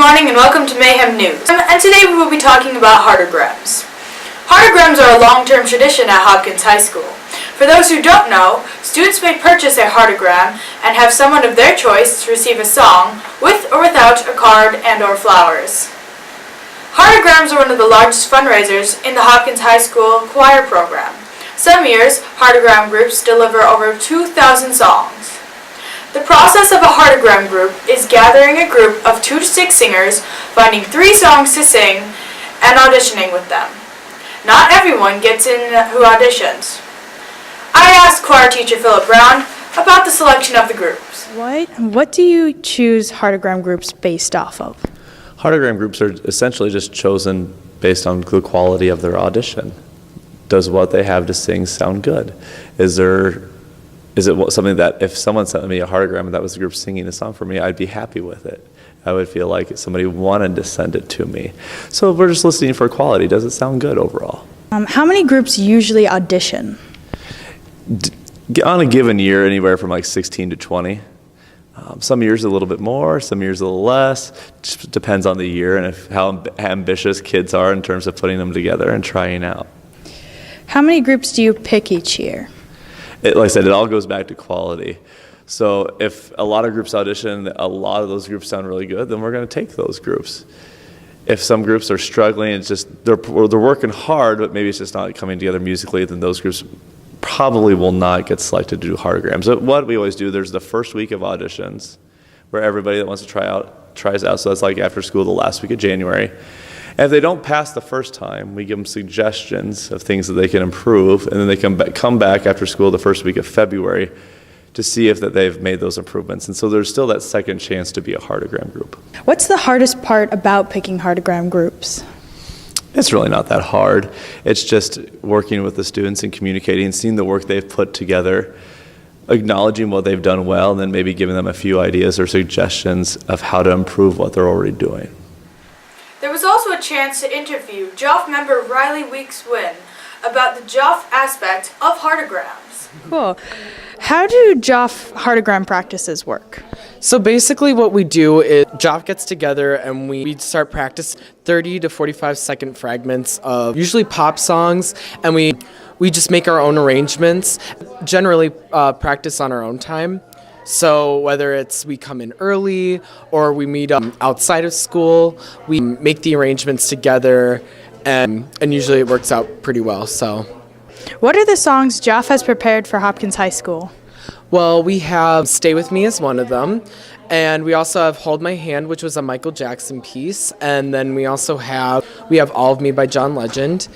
morning and welcome to Mayhem News. And today we will be talking about heartograms. Heartograms are a long-term tradition at Hopkins High School. For those who don't know, students may purchase a heartogram and have someone of their choice receive a song with or without a card and or flowers. Heartograms are one of the largest fundraisers in the Hopkins High School choir program. Some years, heartogram groups deliver over 2,000 songs. The process of a heartogram group is gathering a group of 2 to 6 singers, finding 3 songs to sing, and auditioning with them. Not everyone gets in who auditions. I asked choir teacher Philip Brown about the selection of the groups. What do you choose heartogram groups based off of? Heartogram groups are essentially just chosen based on the quality of their audition. Does what they have to sing sound good? Is it something that if someone sent me a heartogram and that was the group singing a song for me, I'd be happy with it. I would feel like somebody wanted to send it to me. So we're just listening for quality. Does it sound good overall? How many groups usually audition? On a given year, anywhere from like 16 to 20. Some years a little bit more, some years a little less. Just depends on the year and how ambitious kids are in terms of putting them together and trying out. How many groups do you pick each year? Like I said, it all goes back to quality. So if a lot of groups audition, a lot of those groups sound really good, then we're going to take those groups. If some groups are struggling, it's just they're working hard, but maybe it's just not coming together musically, then those groups probably will not get selected to do heartograms. So what we always do, there's the first week of auditions where everybody that wants to tries out. So that's like after school, the last week of January. And if they don't pass the first time, we give them suggestions of things that they can improve, and then they come back after school the first week of February to see if that they've made those improvements. And so there's still that second chance to be a heartogram group. What's the hardest part about picking heartogram groups? It's really not that hard. It's just working with the students and communicating, seeing the work they've put together, acknowledging what they've done well, and then maybe giving them a few ideas or suggestions of how to improve what they're already doing. There was also a chance to interview JOF member Riley Weeks-Wynn about the JOF aspect of heartograms. Cool. How do JOF heartogram practices work? So basically what we do is JOF gets together and we start practice 30 to 45 second fragments of usually pop songs, and we just make our own arrangements, generally practice on our own time. So whether it's we come in early or we meet outside of school, we make the arrangements together, and usually it works out pretty well. So, what are the songs JOF has prepared for Hopkins High School? Well, we have Stay With Me as one of them, and we also have Hold My Hand, which was a Michael Jackson piece, and then we also have All of Me by John Legend.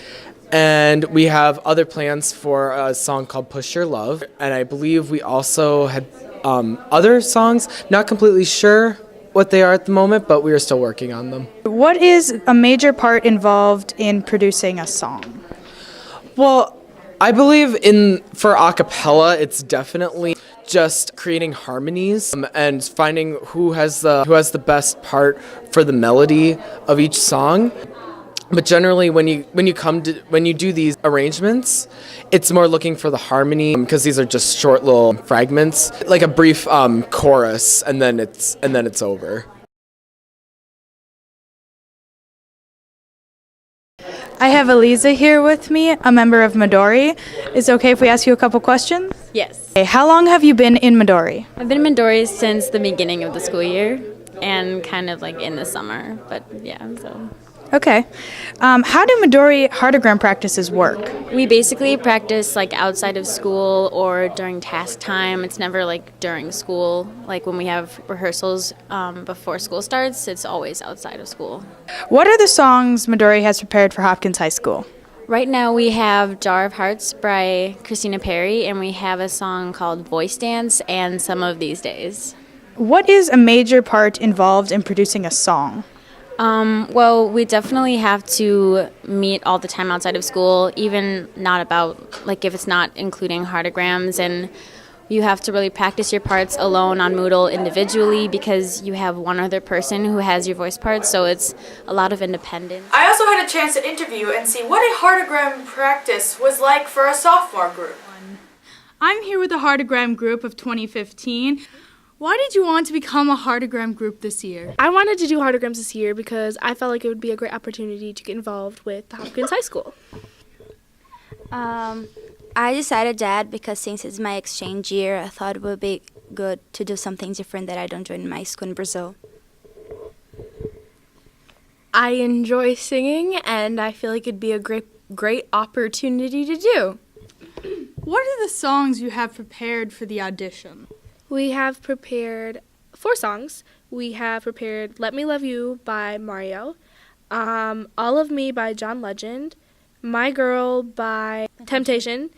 And we have other plans for a song called Push Your Love, and I believe we also had other songs, not completely sure what they are at the moment, but we are still working on them. What is a major part involved in producing a song? Well, I believe for a cappella, it's definitely just creating harmonies and finding who has the best part for the melody of each song. But generally, when you do these arrangements, it's more looking for the harmony, because these are just short little fragments, like a brief chorus, and then it's over. I have Eliza here with me, a member of Midori. Is it okay if we ask you a couple questions? Yes. Okay, how long have you been in Midori? I've been in Midori since the beginning of the school year and kind of like in the summer, but yeah, so. Okay. How do Midori heartogram practices work? We basically practice like outside of school or during task time. It's never like during school. Like when we have rehearsals before school starts, it's always outside of school. What are the songs Midori has prepared for Hopkins High School? Right now we have Jar of Hearts by Christina Perri, and we have a song called Voice Dance and Some of These Days. What is a major part involved in producing a song? Well, we definitely have to meet all the time outside of school, even not about, like if it's not including heartograms, and you have to really practice your parts alone on Moodle individually because you have one other person who has your voice parts, so it's a lot of independence. I also had a chance to interview and see what a heartogram practice was like for a sophomore group. I'm here with the heartogram group of 2015. Why did you want to become a heartagram group this year? I wanted to do Heartograms this year because I felt like it would be a great opportunity to get involved with Hopkins High School. I decided that because since it's my exchange year, I thought it would be good to do something different that I don't do in my school in Brazil. I enjoy singing, and I feel like it'd be a great opportunity to do. What are the songs you have prepared for the audition? We have prepared 4 songs. We have prepared Let Me Love You by Mario, All of Me by John Legend, My Girl by Temptation,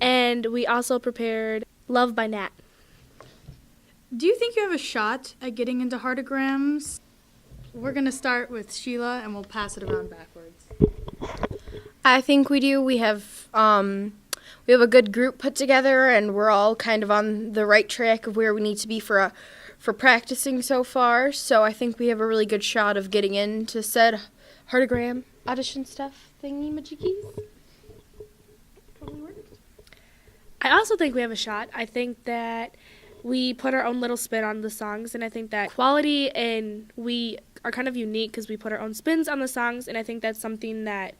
and we also prepared Love by Nat. Do you think you have a shot at getting into heartagrams? We're going to start with Sheila, and we'll pass it around backwards. I think we do. We have a good group put together, and we're all kind of on the right track of where we need to be for practicing so far. So I think we have a really good shot of getting into said heartagram audition stuff thingy-majiggies. I also think we have a shot. I think that we put our own little spin on the songs, and I think that quality and we are kind of unique because we put our own spins on the songs, and I think that's something that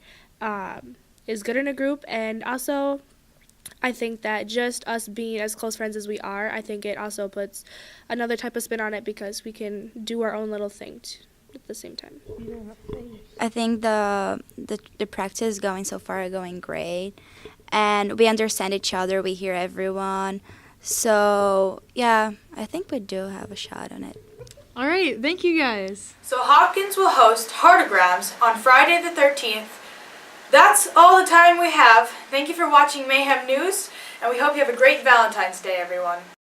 is good in a group. And also, I think that just us being as close friends as we are, I think it also puts another type of spin on it because we can do our own little thing at the same time. I think the practice going so far are going great, and we understand each other. We hear everyone. So yeah, I think we do have a shot on it. All right, thank you guys. So Hopkins will host Heartagrams on Friday the 13th. That's all the time we have. Thank you for watching Mayhem News, and we hope you have a great Valentine's Day, everyone.